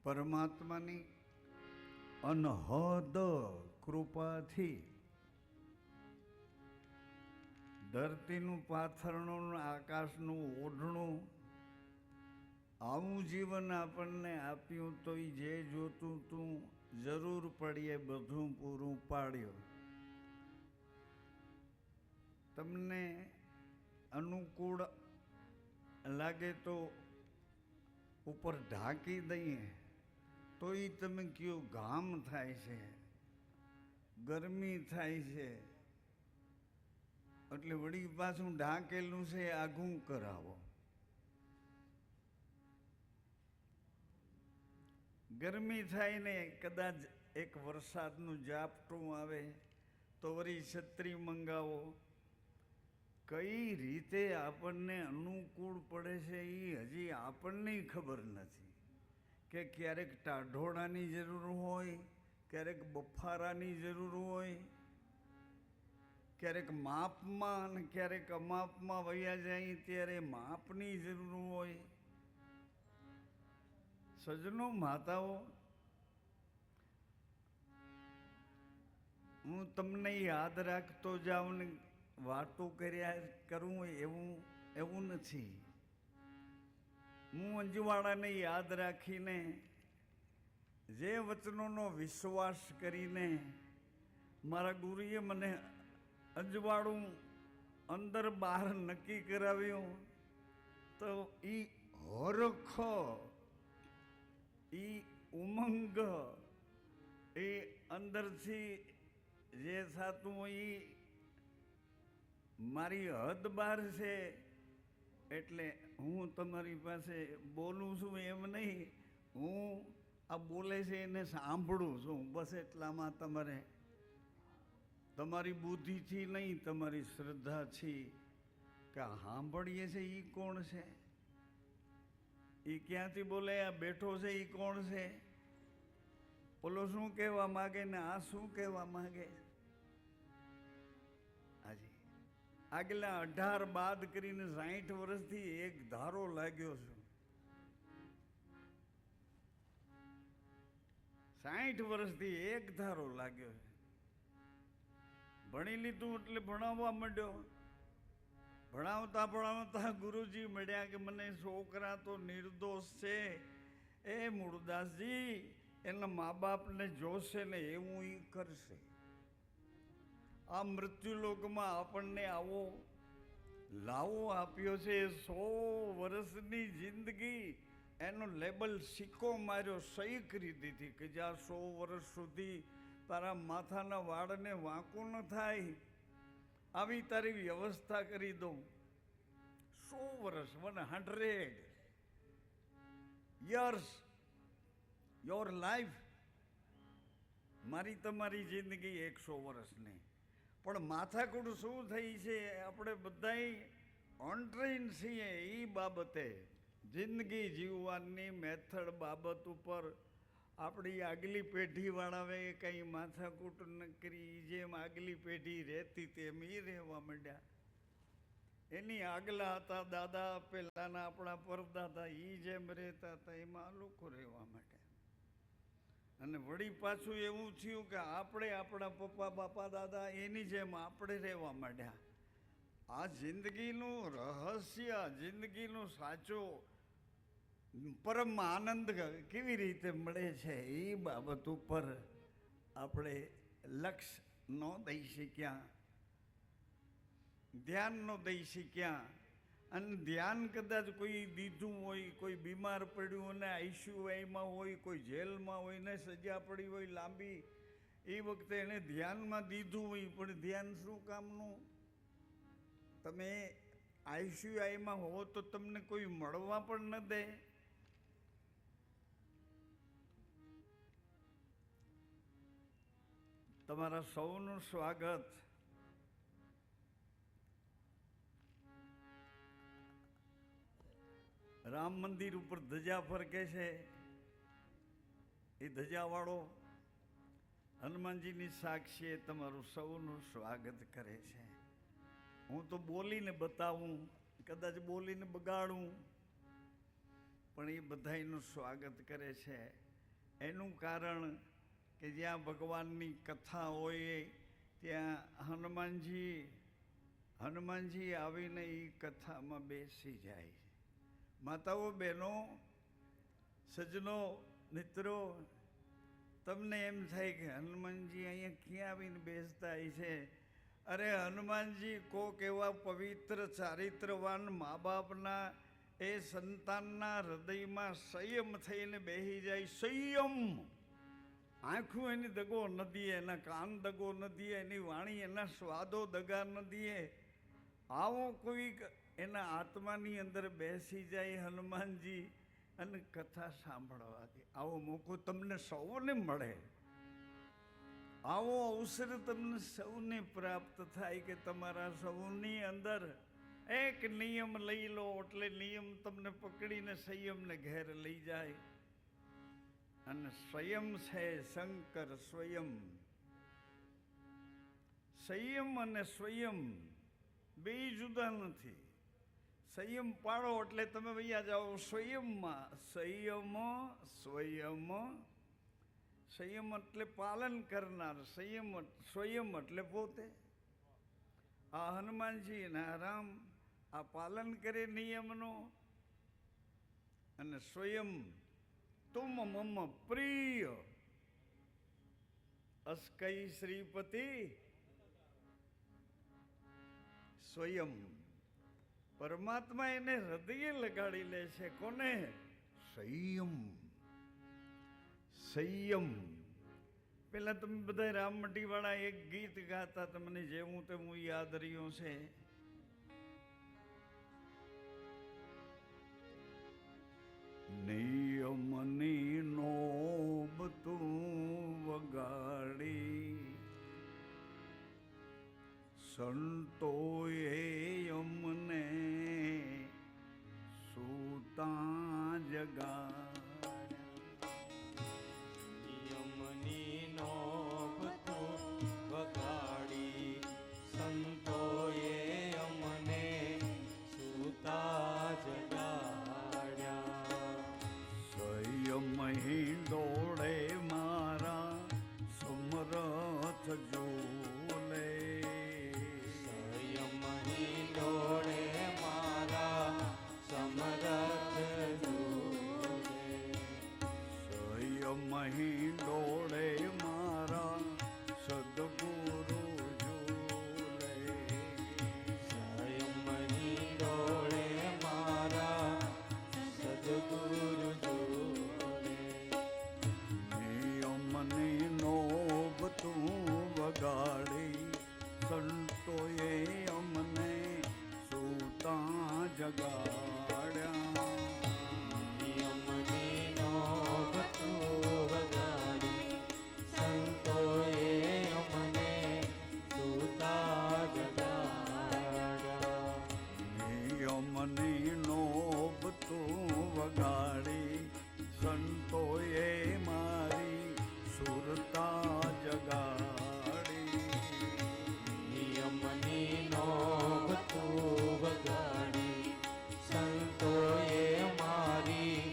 પરમાત્માની અનહદ કૃપાથી ધરતીનું પાથરણું આકાશનું ઓઢણું આવું જીવન આપણને આપ્યું તો જે જોતું તું જરૂર પડીએ બધું પૂરું પાડ્યું. તમને અનુકૂળ લાગે તો ઉપર ઢાંકી દઈએ તો એ તમે કયો ઘામ થાય છે, ગરમી થાય છે, એટલે વળી પાછું ઢાંકેલું છે આઘું કરાવો. ગરમી થાય ને કદાચ એક વરસાદનું ઝાપટું આવે તો વળી છત્રી મંગાવો. કઈ રીતે આપણને અનુકૂળ પડે છે એ હજી આપણને ખબર નથી. કે ક્યારેક ટાઢોળાની જરૂર હોય, ક્યારેક બફારાની જરૂર હોય, ક્યારેક માપમાં અને ક્યારેક અમાપમાં વયા જાય ત્યારે માપની જરૂર હોય. સજનો માતાઓ, હું તમને યાદ રાખતો જાઉં ને વાતો કર્યા કરું એવું નથી. હું અંજવાળાને યાદ રાખીને જે વચનોનો વિશ્વાસ કરીને મારા ગુરુએ મને અંજવાળું અંદર બહાર નક્કી કરાવ્યું તો એ હરખ, એ ઉમંગ, એ અંદરથી જે થતું એ મારી હદ બહાર છે. એટલે હું તમારી પાસે બોલું છું એમ નહીં, હું આ બોલે છે એને સાંભળું છું. બસ એટલામાં તમારે તમારી બુદ્ધિથી નહીં, તમારી શ્રદ્ધાથી કે સાંભળીએ છે એ કોણ છે, એ ક્યાંથી બોલે, આ બેઠો છે એ કોણ છે, બોલો શું કહેવા માગે ને આ શું કહેવા માગે. હાજી આગલા 18 બાદ કરીને 60 વર્ષથી એક ધારો લાગ્યો છું. 60 વર્ષથી એક ધારો લાગ્યો છે. ભણી લીધું એટલે ભણાવવા માંડ્યો. ભણાવતા ભણાવતા ગુરુજી મળ્યા કે મને છોકરા તો નિર્દોષ છે, એ મૂળદાસજી એના મા બાપને જોશે ને એવું એ કરશે. આ મૃત્યુલોકમાં આપણને આવો લાવો આપ્યો છે. 100 વર્ષની જિંદગી એનો લેબલ સિક્કો માર્યો, સહી કરી દીધી કે જ્યાં 100 વર્ષ સુધી તારા માથાના વાળને વાંકું ન થાય આવી તારી વ્યવસ્થા કરી દઉં. 100 વર્ષ, 100 years યોર લાઈફ. મારી તમારી જિંદગી 100 વર્ષની. પણ માથાકૂટ શું થઈ છે, આપણે બધાય ઓનટ્રેન છીએ એ બાબતે. જિંદગી જીવવાની મેથડ બાબત ઉપર આપણી આગલી પેઢીવાળાએ કંઈ માથાકૂટ ન કરી. જેમ આગલી પેઢી રહેતી તેમ એ રહેવા માંડ્યા. એની આગલા હતા દાદા, પહેલાંના આપણા પરદાદા, એ જેમ રહેતા હતા એમાં લોકો રહેવા માંડ્યા. અને વળી પાછું એવું થયું કે આપણે આપણા પપ્પા બાપા દાદા એની જેમ આપણે રહેવા માંડ્યા. આ જિંદગીનું રહસ્ય, જિંદગીનો સાચો પરમ આનંદ કેવી રીતે મળે છે એ બાબત ઉપર આપણે લક્ષ ન દઈ શક્યા, ધ્યાન ન દઈ શક્યા. અને ધ્યાન કદાચ કોઈ દીધું હોય, કોઈ બીમાર પડ્યું અને આઈસીયુમાં હોય, કોઈ જેલમાં હોય ને સજા પડી હોય લાંબી, એ વખતે એણે ધ્યાનમાં દીધું હોય, પણ ધ્યાન શું કામનું? તમે આઈસીયુમાં હો તો તમને કોઈ મળવા પણ ન દે. તમારા સૌનું સ્વાગત. રામ મંદિર ઉપર ધજા ફરકે છે, એ ધજાવાળો હનુમાનજીની સાક્ષીએ તમારું સૌનું સ્વાગત કરે છે. હું તો બોલીને બતાવું, કદાચ બોલીને બગાડું, પણ એ બધાયનું સ્વાગત કરે છે. એનું કારણ કે જ્યાં ભગવાનની કથા હોય ત્યાં હનુમાનજી આવીને એ કથામાં બેસી જાય. માતાઓ, બહેનો, સજ્જનો, મિત્રો, તમને એમ થાય કે હનુમાનજી અહીંયા ક્યાં આવીને બેસતા છે? અરે હનુમાનજી કોક એવા પવિત્ર ચારિત્રવાન મા બાપના એ સંતાનના હૃદયમાં સંયમ થઈને બેસી જાય. સંયમ. આંખું એની દગો ન દે, એના કાન દગો ન દે, એની વાણી એના સ્વાદો દગા ન દે. આવો કોઈક એના આત્માની અંદર બેસી જાય હનુમાનજી અને કથા સાંભળવા દે. આવો મોકો તમને સૌને મળે, આવો અવસર તમને સૌને પ્રાપ્ત થાય કે તમારા સૌની અંદર એક નિયમ લઈ લો એટલે નિયમ તમને પકડીને સંયમને ઘેર લઈ જાય. અને સ્વયં છે શંકર સ્વયં. સંયમ અને સ્વયં બે જુદા નથી. સંયમ પાડો એટલે તમે વૈયા જાઓ સ્વયંમાં. સંયમ એટલે પાલન કરનાર, સ્વયં એટલે પોતે. આ હનુમાનજી અને રામ આ પાલન કરે નિયમનો. અને સ્વયં તુમ મમ પ્રિય અસ્કઈ શ્રીપતિ સ્વયં. પરમાત્મા એને હૃદયે લગાડી લે છે. કોને? સંયમ. પેલા તમે બધા રામમટી વાળા એક ગીત ગાતા, તમને જેવું તેવું યાદ રહ્યું છે. નિયમની નોબ તું વગાડી, સંતોએ અમને સૂતા જગાડ્યા. નિયમની નોબ તું વગાડી, સંતોએ અમને સૂતા જગાડ્યા. સંયમહી દોડે મારા સમરથ જોલે. સંયમહી દોડે મારા સમરથ જોલે. સંયમહી દોડે મારા સદગુરુ જોલે. સંયમહી દોડે મારા સદગુરુ જોલે. નિયમની નોબ તું વગાડી, સંતોએ અમને સૂતા જગાડ્યા. નિયમની નોબ તું વગાડી, સંતોએ અમને સૂતા જગાડ્યા. નિયમની નોબ તું વગાડી, સંતોએ મારી સુરતા જગાડી. નિયમની નોબ તું વગાડી, સંતોએ મારી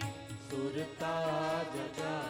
સુરતા જગાડી.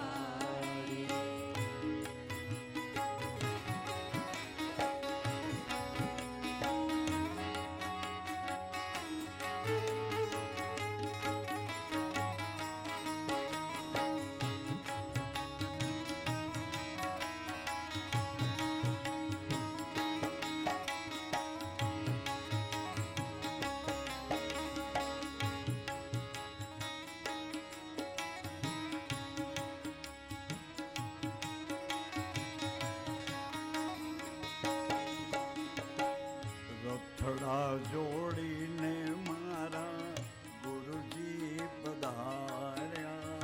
રથડા જોડીને મારા ગુરુજી પધાર્યા.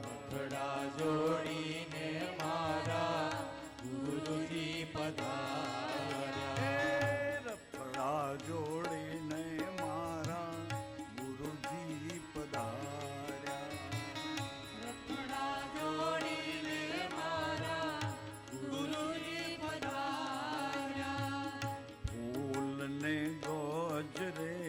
રથડા જોડીને મારા ગુરુજી પધાર્યા. રથડા જોડીને મારા ગુરુજી પધાર્યા. રથડા જોડીને મારા ગુરુજી પધાર્યા. ફૂલને ગજરે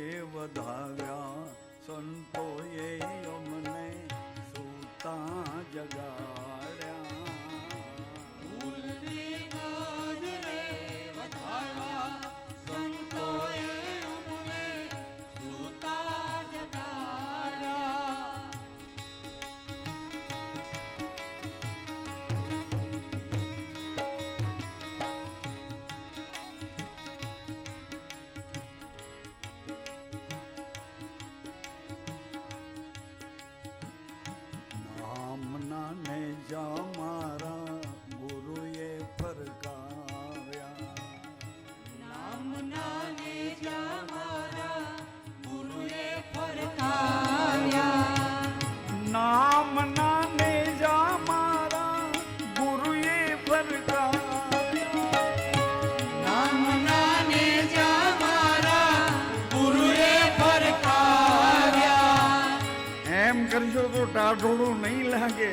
કરશો તો ટાઢોળું નહીં લાગે.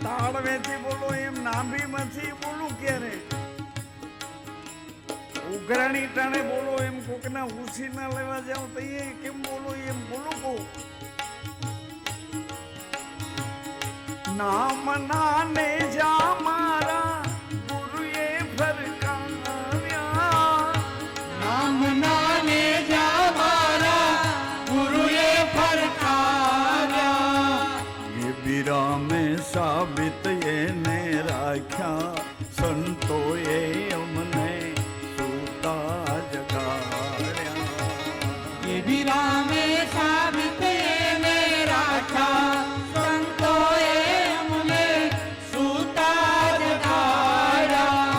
તાળવેથી બોલો એમ નાભીમાંથી બોલું ક્યારે? ઉઘરાણી ટાણે બોલો એમ કોકના ઉછી ના લેવા જાવ તો એ કેમ બોલો એમ બોલો કો. નામ નાને જા મારા ગુરુએ ફરકાવ્યા. નામ નાને જા મારા ગુરુએ ફરકાવ્યા. એ બિરામે સાબિત એને રાખ્યા. સંતોએ અમને સૂતા જગાડ્યા. એ વિરામે સાબિત એને રાખ્યા. સંતોએ અમને સૂતા જગાડ્યા.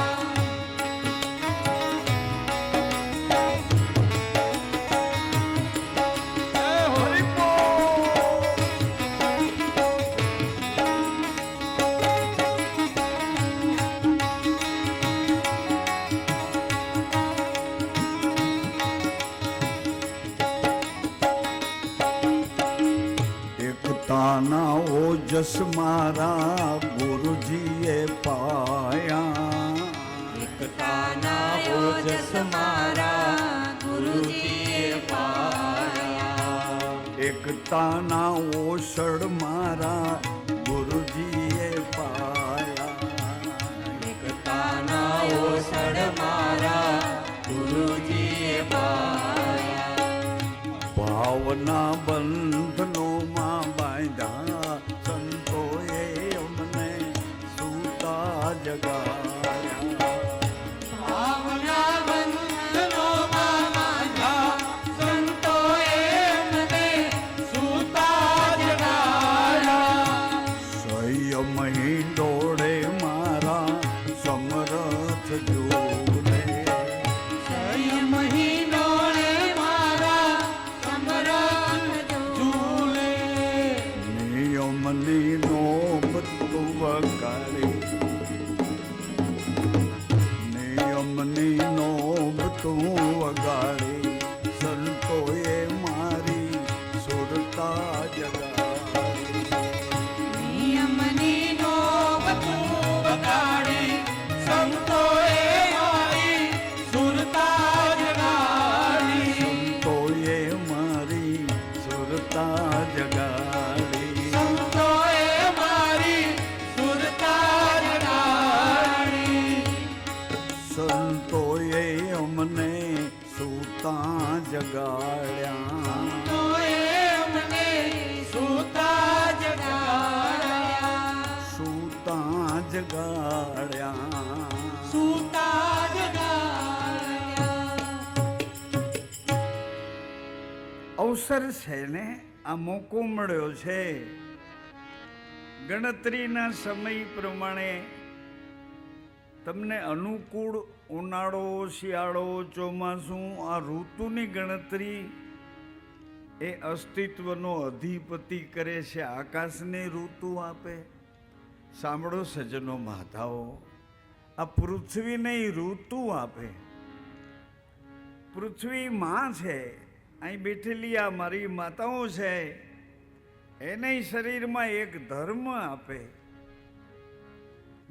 હરિ બોલ. એકતાના ઓજસ મારા ગુરુજીએ પાયા. એકતાના ઓજસ મારા ગુરુજીએ પાયા. એકતાના ઓષડ મારા ગુરુજીએ પાયા. એકતાના ઓસડ મારા ગુરુજીએ પાયા. ભાવના બંધનોમાં બાંધ્યા. સંતોએ અમને સૂતા જગાડ્યા. ભાવના બંધનોમાં બાંધ્યા. સંતોએ અમને સૂતા જગાડ્યા. સંયમ હિંડોળે મારા સમરથ જોડે. સંયમ હિંડોળે મારા સમરથ ઝૂલે. નિયમની નોબ તું વગાડી. નિયમની નોબ તું વગાડી. સંતોએ મારી સુરતા જગાડી. નિયમની નોબ તું વગાડી. સંતોએ મારી સુરતા જગાડી. સંતોએ મારી સુરતા જગાડી. સંતોએ મારી સુરતા જગાડી. સંતોએ અમને સૂતા જગાડ્યા. સંતોએ અમને સૂતા જગાડ્યા. સૂતા જગાડ્યા. સૂતા જગાડ્યા. અવસર છે ને, આ મોકો મળ્યો છે. ગણતરીના સમય પ્રમાણે તમને અનુકૂળ ઉનાળો, શિયાળો, ચોમાસું આ ઋતુની ગણતરી એ અસ્તિત્વનો અધિપતિ કરે છે. આકાશને ઋતુ આપે. સાંભળો સજ્જનો માધાઓ, આ પૃથ્વીને ઋતુ આપે. પૃથ્વી માં છે, અહીં બેઠેલી આ મારી માતાઓ છે, એને શરીરમાં એક ધર્મ આપે.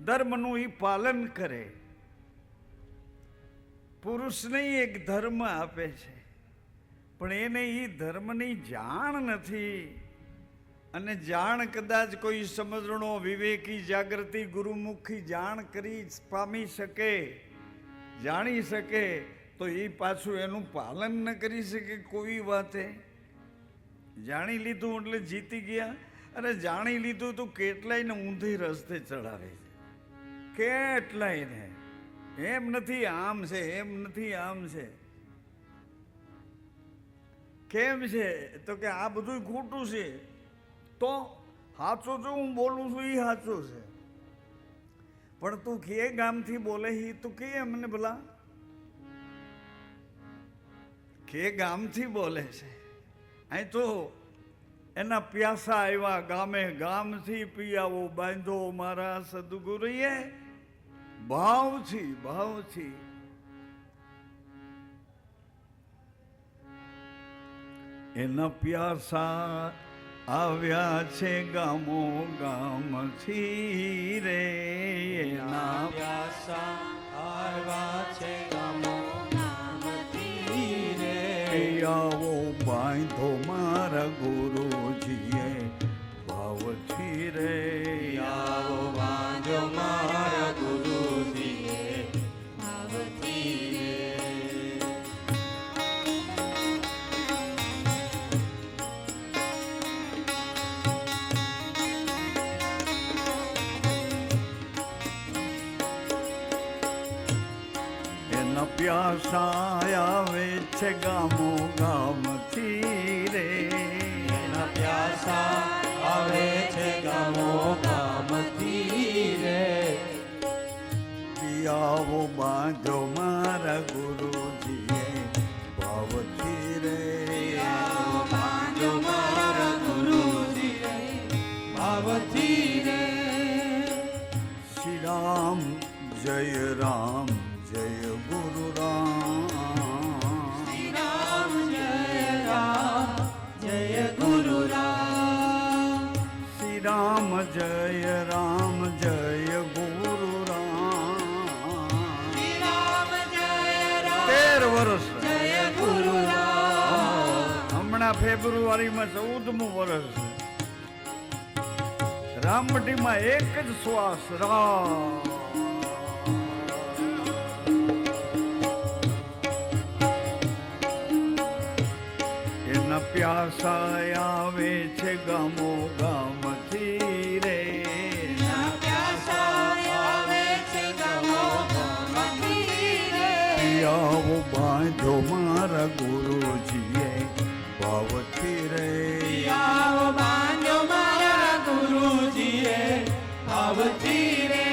ધર્મનું એ પાલન કરે. પુરુષને એક ધર્મ આપે છે, પણ એને એ ધર્મની જાણ નથી. અને જાણ કદાચ કોઈ સમજણો, વિવેકી, જાગૃતિ, ગુરુમુખી જાણ કરી પામી શકે, જાણી શકે, તો એ પાછું એનું પાલન ન કરી શકે. કોઈ વાતે જાણી લીધું એટલે જીતી ગયા. અને જાણી લીધું તો કેટલાયને ઊંધી રસ્તે ચડાવે છે. કેટલાયને એમ નથી આમ છે, એમ નથી આમ છે. કેમ છે તો કે આ બધું ખોટું છે. તો સાચું જો હું બોલું છું એ સાચું છે, પણ તું કે ગામથી બોલે હી તું કે મને ભલા કે ગામથી બોલે છે. અહીં તો એના પ્યાસા આવ્યા ગામે ગામથી પિયાવો બાંધો મારા સદગુરુએ ભાવથી ભાવથી. એના પ્યાસા આવ્યા છે ગામો ગામથી રે એના પ્યાસા આવ્યા છે ગામો ગામથી રે. આવો બાંધો મારા ગુરુજીએ ભાવથી રે આવો બાંધો મારા ગુરુજીએ ભાવથી રે. એના પ્યાસા આવે છે ગામો ગામથી રે એના પ્યાસા આવે છે ગામો ગામથી રે. આવો બાંધો મારા ગુરુજીએ ભાવથી રે આવો બાંધો મારા ગુરુજીએ ભાવથી રે. શ્રી રામ જય રામ જય ગુરુ રામ શ્રી રામ જય રામ જય ગુરુ રામ. શ્રી રામ જય રામ જય ગુરુ રામ શ્રી રામ જય રામ 13 વર્ષ જય ગુરુ રામ. હમણાં ફેબ્રુઆરીમાં 14મું વર્ષ રામટીમાં એક જ શ્વાસ રામ. એના પ્યાસા આવે છે ગામો ગામથી રે એના પ્યાસા આવે છે ગામો ગામથી રે. આવો બાંધો મારા ગુરુજીએ ભાવથી રે આવો બાંધો મારા ગુરુજીએ ભાવથી રે.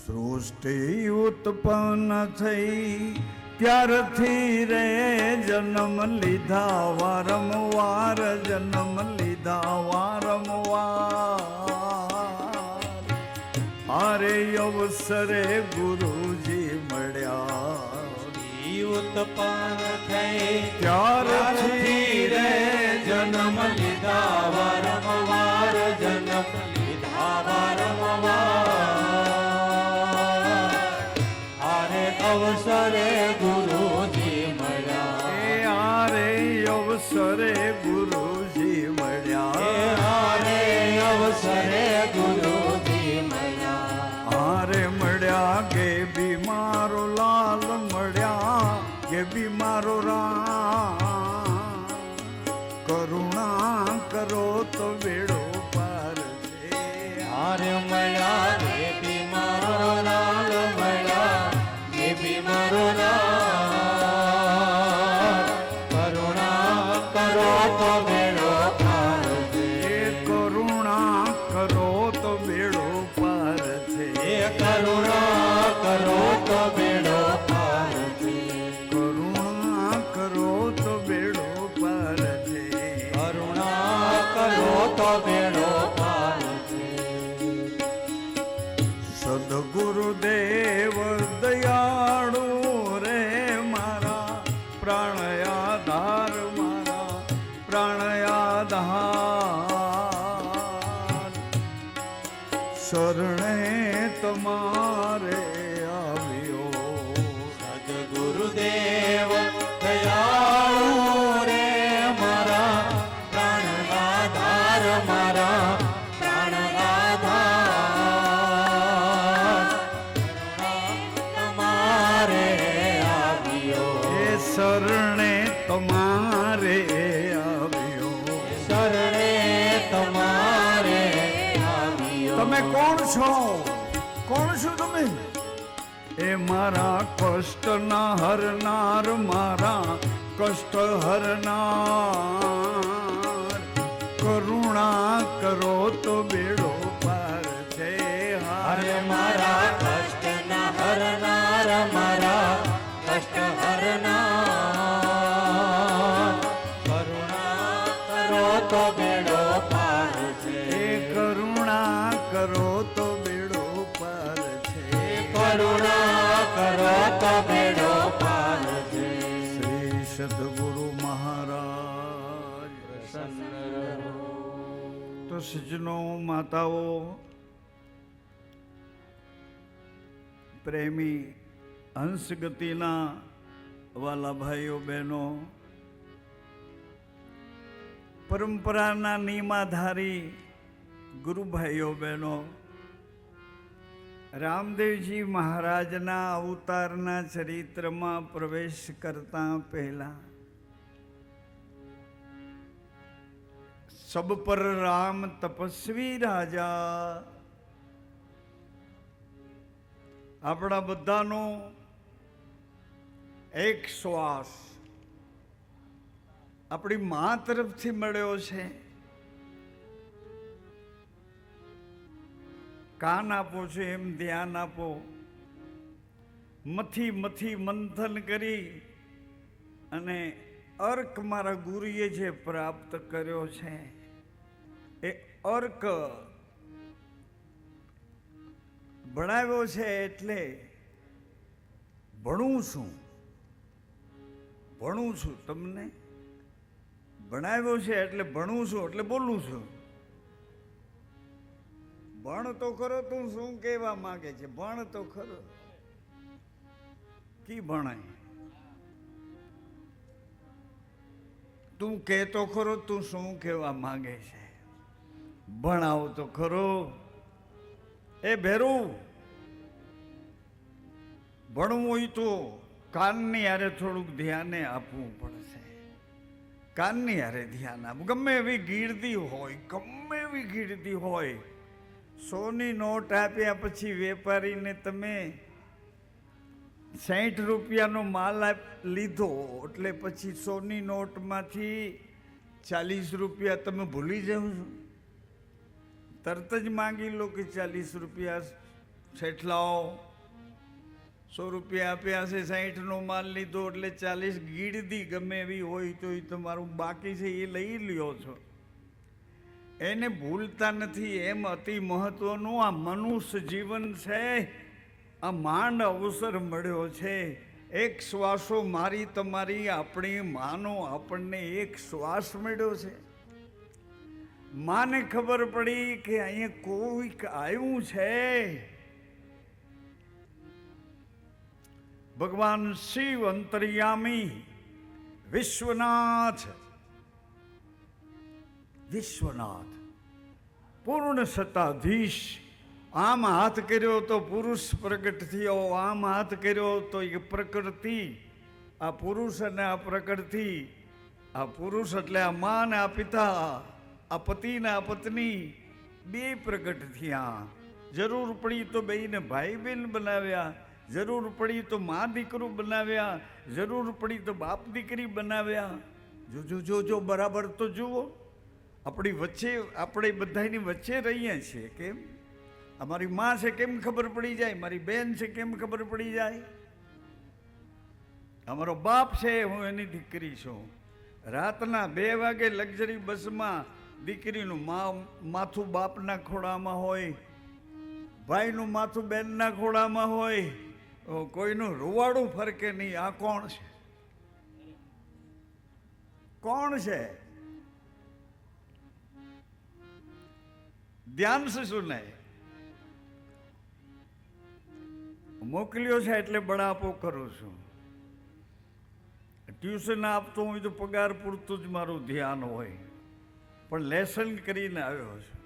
સૃષ્ટિ ઉત્પન્ન થઈ ત્યારથી રે જન્મ લીધા વારંવાર જન્મ લીધા વારંવાર આરે અવસરે ગુરુજી મળ્યા ઉત્પન્ન થઈ ત્યારથી રે જન્મ લીધા વારંવાર જન્મ લીધા વારંવાર. આરે અવસરે ગુરુજી મળ્યા. એ આરે અવસરે ગુરુજી મળ્યા આરે અવસરે ગુરુજી મળ્યા. આરે મળ્યા કે બીમારો લાલ મળ્યા કે બીમારો રામ કરુણા કરો તો વેળો પાર છે આરે મળ્યા દેવી મારો લાલ મળ્યા દેવી મારો લાલ. કરુણા કરો તો બેડો પાર છે. એ કરુણા કરો તો વેળો પાર છે એ કરુણા કરો તો બેડો પાર છે. કરુણા કરો તો વેળો પાર છે કરુણા કરો તો બેડો પાર છે. સદગુરુદેવ દયાળુ રે મારા પ્રાણયાધાર મારા પ્રાણયાધાર શરણે તમારે આવ્યો સદગુરુદેવ દયાળુ રે મારા પ્રાણ આધાર મારા પ્રાણ આધાર. તમારે આવ્યો એ શરણે તમારે આવ્યો શરણે તમારે આવ્યો. તમે કોણ છો કોણ છો તમે એ મારા કષ્ટ ના હરનાર મારા કષ્ટ હરનાર કરુણા કરો તો બેડો પાર છે તો બેડો પાર છે. એ કરુણા કરો તો બેડો પાર છે. કરુણા કરો તો બેડો પાર છે. શ્રી સદગુરુ મહારાજ પ્રસન્ન રહો. તો સજ્જનો, માતાઓ, પ્રેમી હંસગતિના વાલા ભાઈઓ બહેનો, પરંપરાના નિયમાધારી ગુરુ ભાઈઓ બહેનો, રામદેવજી મહારાજના અવતારના ચરિત્રમાં પ્રવેશ કરતા પહેલા સબ પર રામ તપસ્વી રાજા, આપણા બધાનો એક શ્વાસ આપણી મા તરફથી મળ્યો છે. કાન આપો છો એમ ધ્યાન આપો. મથી મથી મંથન કરી અને અર્ક મારા ગુરુએ જે પ્રાપ્ત કર્યો છે એ અર્ક ભણાવ્યો છે. એટલે ભણું છું તમને ભણાવ્યો છે એટલે ભણું છું એટલે બોલું છું. ભણ તો ખરો, તું શું કહેવા માંગે છે? ભણ તો ખરો. કી ભણાય? તું કહેતો ખરો, તું શું કહેવા માંગે છે? ભણાવ તો ખરો. એ ભેરું, ભણવું હોય તો કાનની હારે થોડુંક ધ્યાને આપવું પડશે. કાનની હારે ધ્યાન આપવું. ગમે એવી ગીરદી હોય, 100ની નોટ આપ્યા પછી વેપારીને તમે 60 રૂપિયાનો માલ લીધો એટલે પછી 100ની નોટમાંથી 40 રૂપિયા તમે ભૂલી જાઓ છો. તરત જ માંગી લો કે 40 રૂપિયા શેઠ લાવો. 100 રૂપિયા આપ્યા છે, 60નો માલ લીધો એટલે 40 ગીરદી ગમે એવી હોય તો એ તમારું બાકી છે એ લઈ લ્યો છો. એને ભૂલતા નથી. એમ અતિ મહત્વનું આ મનુષ્ય જીવન છે. આ માંડ અવસર મળ્યો છે. એક શ્વાસો મારી તમારી આપણી માનો આપણને એક શ્વાસ મળ્યો છે. માને ખબર પડી કે અહીંયા કોઈક આવ્યું છે. ભગવાન શિવ અંતર્યામી વિશ્વનાથ પૂર્ણ સત્તાધીશ. આમ હાથ કર્યો તો પુરુષ પ્રગટ થયો, આમ હાથ કર્યો તો એ પ્રકૃતિ. આ પુરુષ અને આ પ્રકૃતિ. આ પુરુષ એટલે આ મા ને આ પિતા, આ પતિ ને આ પત્ની બે પ્રગટ થયા. જરૂર પડી તો બેયને ભાઈ બહેન બનાવ્યા, જરૂર પડી તો મા દીકરું બનાવ્યા, જરૂર પડી તો બાપ દીકરી બનાવ્યા. જો બરાબર તો જુઓ. આપણી વચ્ચે, આપણે બધાની વચ્ચે રહીએ છીએ. કેમ? અમારી મા છે કેમ ખબર પડી જાય? મારી બેન છે કેમ ખબર પડી જાય? અમારો બાપ છે, હું એની દીકરી છું. રાતના 2 વાગે લક્ઝરી બસમાં દીકરીનું માથું બાપના ખોળામાં હોય, ભાઈનું માથું બેનના ખોળામાં હોય. કોઈનું રૂવાડું ફરકે નહીં. આ કોણ છે? કોણ છે? ધ્યાન से सुने. મોકલ્યો છે એટલે બળાપો કરું છું. ટ્યુશન આપતો હોય તો પગાર પૂરતું જ મારું ધ્યાન હોય, પણ લેસન કરીને આવ્યો છું.